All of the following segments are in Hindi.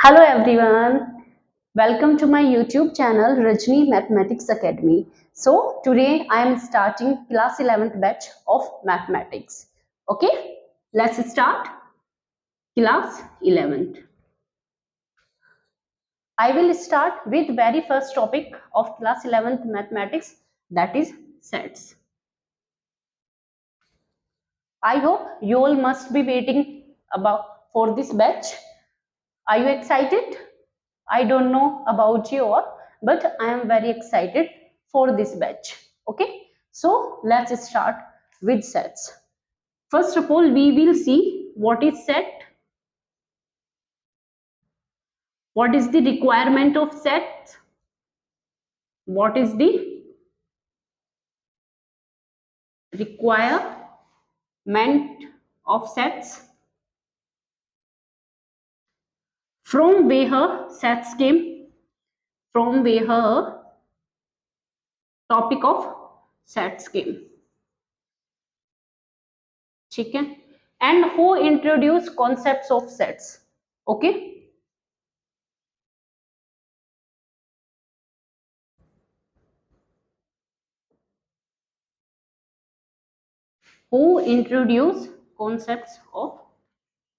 Hello everyone, welcome to my YouTube channel Rajni Mathematics Academy. So today I am starting class 11th batch of mathematics. Okay, let's start class 11th. I will start with very first topic of class 11th mathematics, that is sets. I hope you all must be waiting about for this batch. Are you excited? I don't know about you all, but I am very excited for this batch. Okay, so let's start with sets. First of all, we will see what is set, what is the requirement of sets, what is the requirement of sets, from where sets came, from where topic of sets came. ठीक है, and who introduced concepts of sets. Okay, who introduced concepts of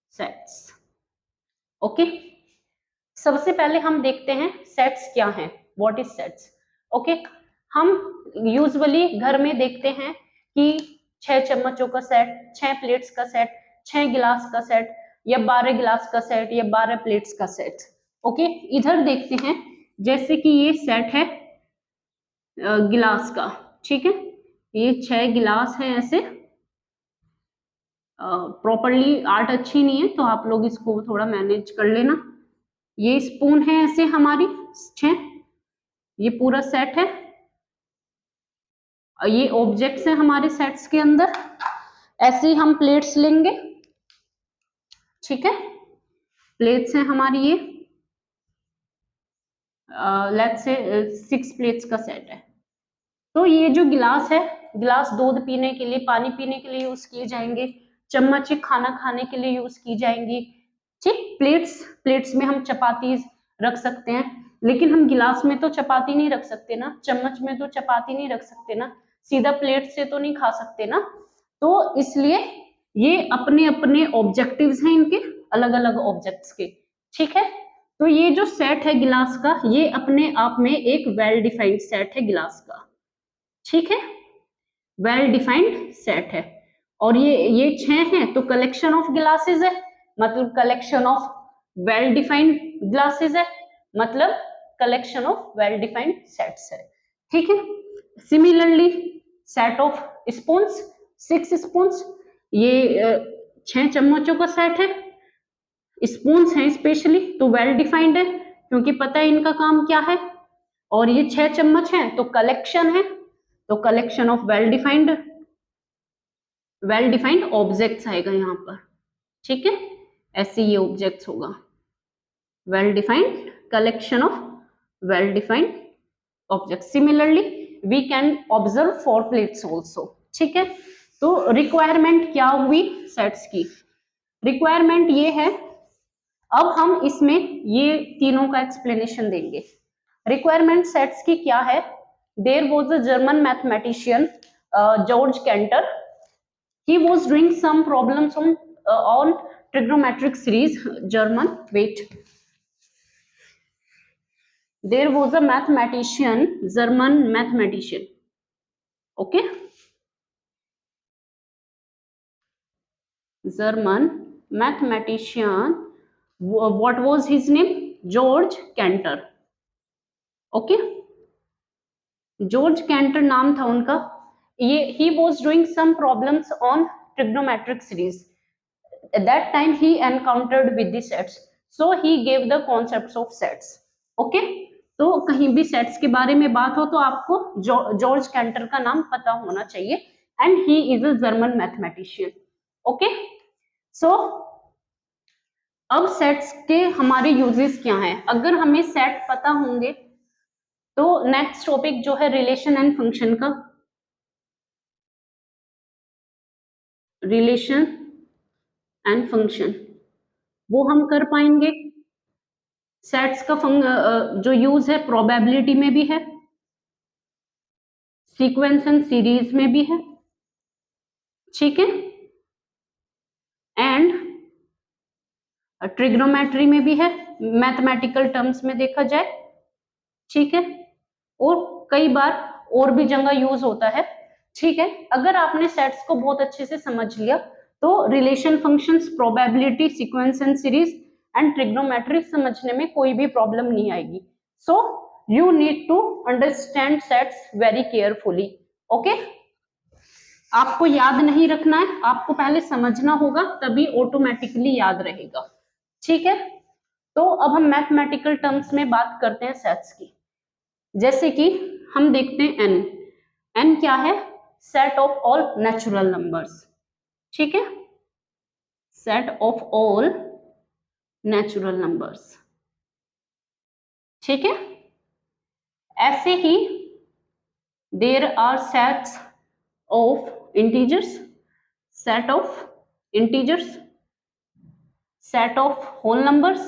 sets. Okay, सबसे पहले हम देखते हैं सेट्स क्या हैं, व्हाट इज सेट्स. ओके, हम यूजुअली घर में देखते हैं कि 6 चम्मचों का सेट, 6 प्लेट्स का सेट, 6 गिलास का सेट, या 12 गिलास का सेट, या 12 प्लेट्स का सेट. ओके, इधर देखते हैं जैसे कि ये सेट है गिलास का. ठीक है, ये 6 गिलास है ऐसे. प्रॉपरली आर्ट अच्छी नहीं है तो आप लोग इसको थोड़ा मैनेज कर लेना. ये स्पून है ऐसे हमारी 6, ये पूरा सेट है. ये ऑब्जेक्ट्स हैं हमारे सेट्स के अंदर. ऐसे ही हम प्लेट्स लेंगे. ठीक है, प्लेट्स हैं हमारी ये, लेट्स से 6 प्लेट्स का सेट है. तो ये जो गिलास है, गिलास दूध पीने के लिए, पानी पीने के लिए यूज किए जाएंगे. चम्मच खाना खाने के लिए यूज की जाएंगी. ठीक, प्लेट्स, प्लेट्स में हम चपाती रख सकते हैं, लेकिन हम गिलास में तो चपाती नहीं रख सकते ना, चम्मच में तो चपाती नहीं रख सकते ना, सीधा प्लेट से तो नहीं खा सकते ना. तो इसलिए ये अपने अपने ऑब्जेक्टिव्स हैं इनके, अलग अलग ऑब्जेक्ट्स के. ठीक है, तो ये जो सेट है गिलास का, ये अपने आप में एक वेल डिफाइंड सेट है गिलास का. ठीक है, वेल डिफाइंड सेट है. और ये 6 है तो कलेक्शन ऑफ ग्लासेस है, मतलब collection of well defined glasses है, मतलब collection of well defined sets है. ठीक है, similarly set of spoons, 6 spoons, ये 6 चम्मचों का सेट है. स्पून्स हैं स्पेशली तो वेल डिफाइंड है क्योंकि पता है इनका काम क्या है. और ये 6 चम्मच हैं तो कलेक्शन है, तो collection of well defined objects आएगा यहाँ पर. ठीक है, ऐसे ये ऑब्जेक्ट्स होगा, well defined collection of well defined object. Similarly we can observe 4 plates also. ठीक है, तो रिक्वायरमेंट क्या हुई सेट्स की. रिक्वायरमेंट ये है, अब हम इसमें ये तीनों का एक्सप्लेनेशन देंगे. रिक्वायरमेंट सेट्स की क्या है. There was a German mathematician George Cantor. He was doing some problems on trigonometric series. German. Wait. There was a mathematician, German mathematician. Okay. German mathematician. What was his name? George Cantor. Okay. George Cantor नाम था उनका. ये he was doing some problems on trigonometric series. At that time he encountered with the sets, so he gave the concepts of sets. Okay, तो कहीं भी सेट्स के बारे में बात हो तो आपको जॉर्ज कैंटर का नाम पता होना चाहिए. And he is a German mathematician. Okay, so अब सेट्स के हमारे यूजेस क्या हैं. अगर हमें सेट पता होंगे तो नेक्स्ट टॉपिक जो है रिलेशन एंड फंक्शन का, रिलेशन एंड फंक्शन, वो हम कर पाएंगे. सेट्स का जो यूज है प्रोबेबिलिटी में भी है, सीक्वेंस एंड सीरीज में भी है, ठीक है, एंड ट्रिग्नोमेट्री में भी है, मैथमेटिकल टर्म्स में देखा जाए, ठीक है, और कई बार और भी जगह यूज होता है, ठीक है। अगर आपने सेट्स को बहुत अच्छे से समझ लिया तो relation functions, probability, sequence and series and trigonometry समझने में कोई भी प्रॉब्लम नहीं आएगी। So you need to understand sets very carefully, okay. आपको याद नहीं रखना है, आपको पहले समझना होगा, तभी ऑटोमेटिकली याद रहेगा, ठीक है। तो अब हम मैथमेटिकल टर्म्स में बात करते हैं सेट्स की। जैसे कि हम देखते हैं एन, एन क्या है? Set of all natural numbers, ठीक है, set of all natural numbers, ठीक है। ऐसे ही there are sets of integers, set of integers, set of whole numbers.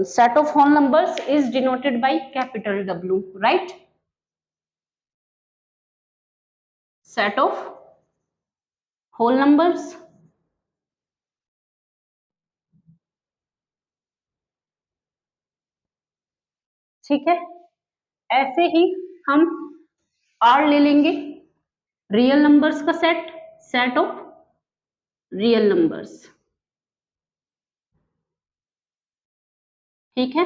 Set of whole numbers is denoted by capital W, right? Set of whole numbers, ठीक है। ऐसे ही हम R ले लेंगे, रियल नंबर्स का set, set of real numbers, ठीक है।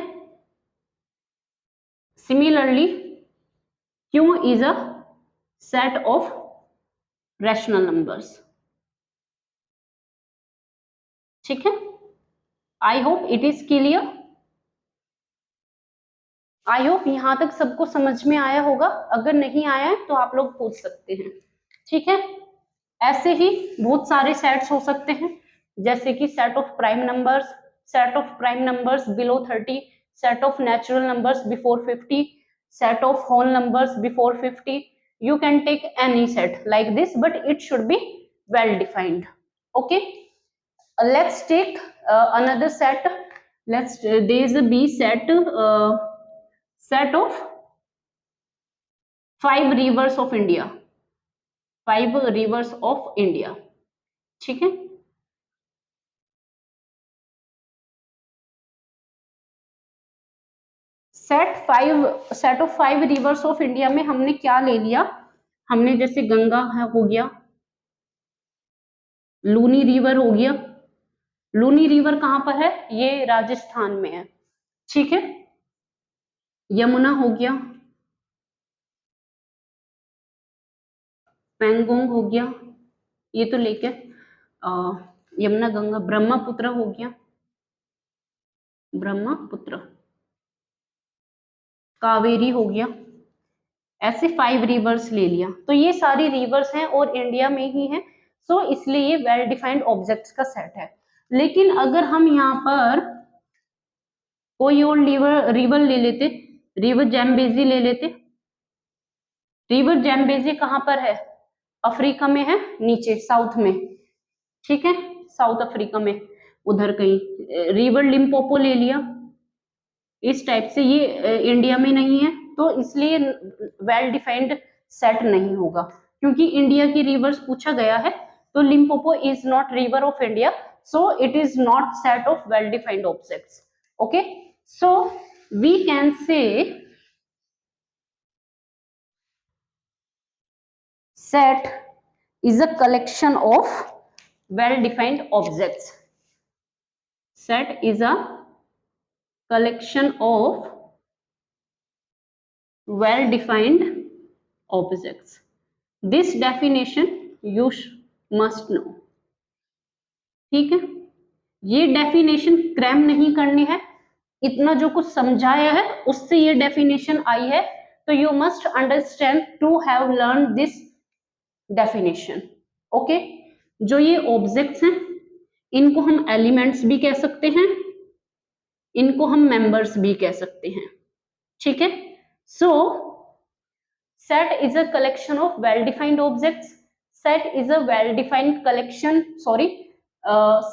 Similarly, Q is a set of rational numbers, ठीक है। I hope it is clear, I hope यहां तक सबको समझ में आया होगा। अगर नहीं आया है तो आप लोग पूछ सकते हैं, ठीक है। ऐसे ही बहुत सारे सेट्स हो सकते हैं, जैसे कि set of prime numbers, set of prime numbers below 30, set of natural numbers before 50, set of whole numbers before 50. You can take any set like this, but it should be well defined, okay. Let's take another set. There is a B set, set of 5 rivers of India, 5 rivers of India, ठीक है। Set of 5 reverse of India में हमने क्या ले लिया? हमने जैसे गंगा हो गया, लूनी रिवर हो गया, लूनी रिवर कहां पर है? ये राजस्थान में है, ठीक है। यमुना हो गया, पेंगोंग हो गया, ये तो लेके यमुना, गंगा, ब्रह्मपुत्र हो गया, ब्रह्मपुत्र, कावेरी हो गया, ऐसे 5 रिवर्स ले लिया। तो ये सारी रिवर्स हैं और इंडिया में ही है, सो इसलिए ये वेल डिफाइंड ऑब्जेक्ट्स का सेट है। लेकिन अगर हम यहाँ पर कोई और रिवर ले लेते, रिवर जैम्बेजी ले लेते, रिवर जैम्बेजी कहां पर है? अफ्रीका में है, नीचे साउथ में, ठीक है, साउथ अफ्रीका में, उधर कहीं। रिवर लिम्पोपो ले लिया, इस टाइप से, ये इंडिया में नहीं है, तो इसलिए वेल डिफाइंड सेट नहीं होगा, क्योंकि इंडिया की रिवर्स पूछा गया है। तो Limpopo is not river of India, so it is not set of well defined objects, okay. So we can say set is a collection of well defined objects. Set is a collection of well defined objects. This definition you must know, ठीक है। ये डेफिनेशन क्रैम नहीं करनी है, इतना जो कुछ समझाया है उससे ये डेफिनेशन आई है, तो you must understand to have learn this definition, okay. जो ये ऑब्जेक्ट्स हैं इनको हम एलिमेंट्स भी कह सकते हैं, इनको हम मेंबर्स भी कह सकते हैं, ठीक है। सो set is a collection of well defined objects, set is a well defined collection, sorry,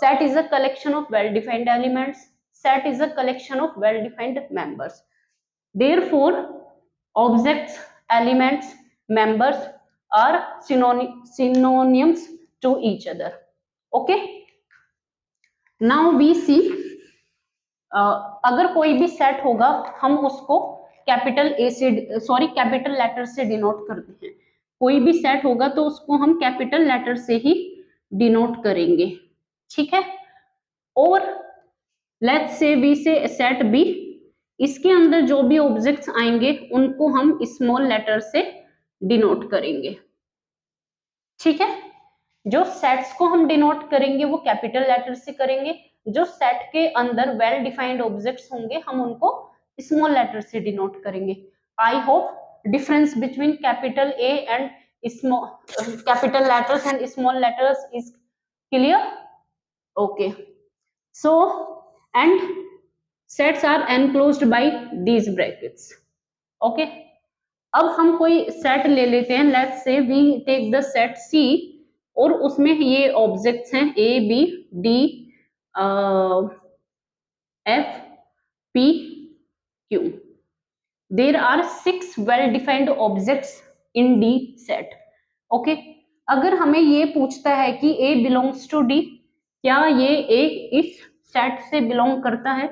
set is a collection of well defined elements, set is a collection of well defined members. Therefore objects, elements, members are synonyms to each other. Okay, now we see अगर कोई भी सेट होगा हम उसको कैपिटल ए से कैपिटल लेटर से डिनोट करते हैं। कोई भी सेट होगा तो उसको हम कैपिटल लेटर से ही डिनोट करेंगे, ठीक है। और लेट्स से वी से सेट बी, इसके अंदर जो भी ऑब्जेक्ट्स आएंगे उनको हम स्मॉल लेटर से डिनोट करेंगे, ठीक है। जो सेट्स को हम डिनोट करेंगे वो कैपिटल लेटर से करेंगे, जो सेट के अंदर वेल डिफाइंड ऑब्जेक्ट्स होंगे हम उनको स्मॉल लेटर से डिनोट करेंगे। I hope difference between capital A and small capital letters and small letters is clear. Okay, so and sets are enclosed by these brackets. Okay, अब हम कोई सेट ले लेते हैं, let's say we take the set C और उसमें ये ऑब्जेक्ट्स हैं A B D F P Q. There are 6 well defined objects in the set. Okay, अगर हमें ये पूछता है कि ए बिलोंग्स टू डी, क्या ये ए इस सेट से बिलोंग करता है,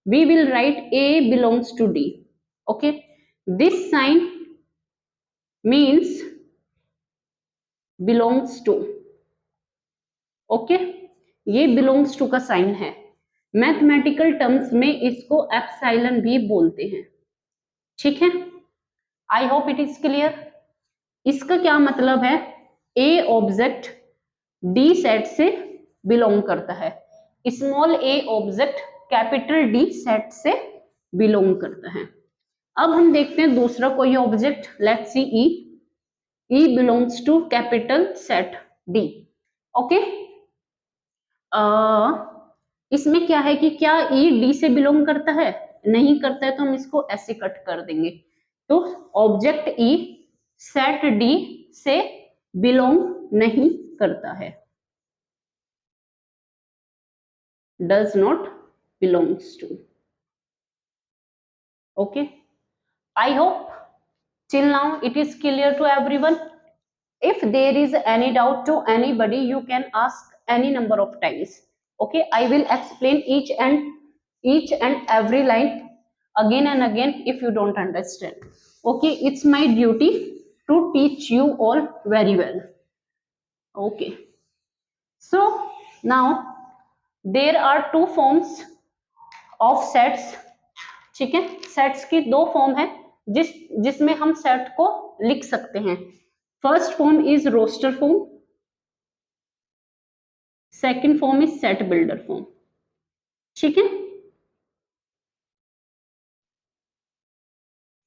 we will write a belongs to D. Okay, this sign means belongs to. Okay, ये बिलोंग्स टू का साइन है। मैथमेटिकल टर्म्स में इसको एप्सिलॉन भी बोलते हैं, ठीक है। I hope it is clear. इसका क्या मतलब है, ए ऑब्जेक्ट डी सेट से बिलोंग करता है, small a object capital D set से बिलोंग करता है। अब हम देखते हैं दूसरा कोई object, let's C E, e belongs to capital set D. Okay, इसमें क्या है कि क्या ई डी से बिलोंग करता है, नहीं करता है तो हम इसको ऐसे कट कर देंगे। तो ऑब्जेक्ट ई सेट डी से बिलोंग नहीं करता है, does not belongs to. Okay, I hope till now it is clear to everyone. If there is any doubt to anybody, you can ask any number of times. Okay, I will explain each and every line again and again if you don't understand. Okay, it's my duty to teach you all very well. Okay, so now there are two forms of sets, ठीक है। सेट्स की दो फॉर्म है जिसमें हम सेट को लिख सकते हैं। First form is roster form, second form is set builder form, ठीक है।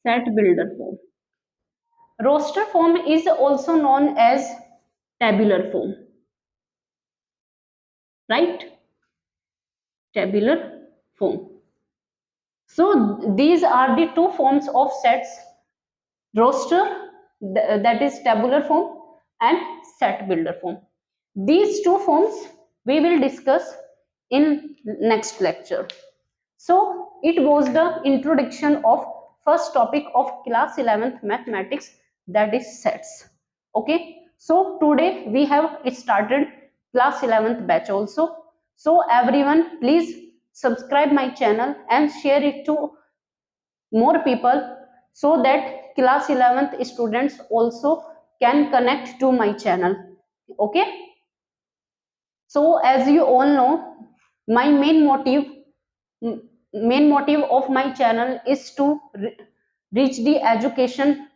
Set builder form, roster form is also known as tabular form, right, tabular form. So these are the two forms of sets, roster that is tabular form and set builder form. These two forms we will discuss in next lecture. So it was the introduction of first topic of class 11th mathematics, that is sets. Okay, so today we have started class 11th batch also. So everyone please subscribe my channel and share it to more people so that class 11th students also can connect to my channel. Okay, so as you all know, my main motive of my channel is to reach the education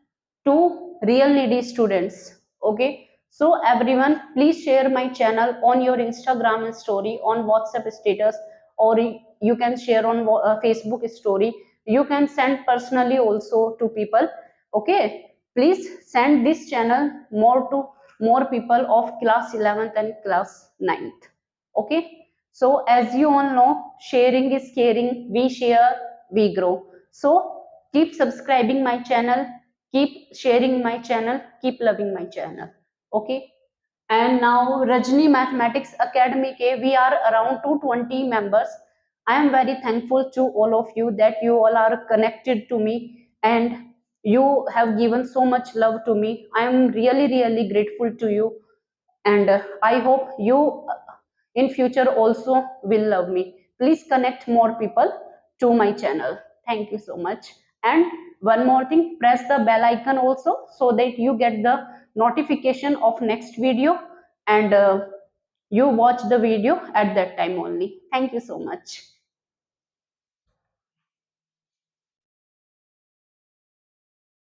to real needy students. Okay, so everyone please share my channel on your Instagram story, on WhatsApp status, or you can share on Facebook story. You can send personally also to people. Okay, please send this channel more people of class 11th and class 9th. Okay, so as you all know, sharing is caring, we share we grow. So keep subscribing my channel, keep sharing my channel, keep loving my channel. Okay, and now Rajni Mathematics Academy ke we are around 220 members. I am very thankful to all of you that you all are connected to me and you have given so much love to me. I am really, really grateful to you, and I hope you in future also will love me. Please connect more people to my channel. Thank you so much. And one more thing, press the bell icon also so that you get the notification of next video, and you watch the video at that time only. Thank you so much.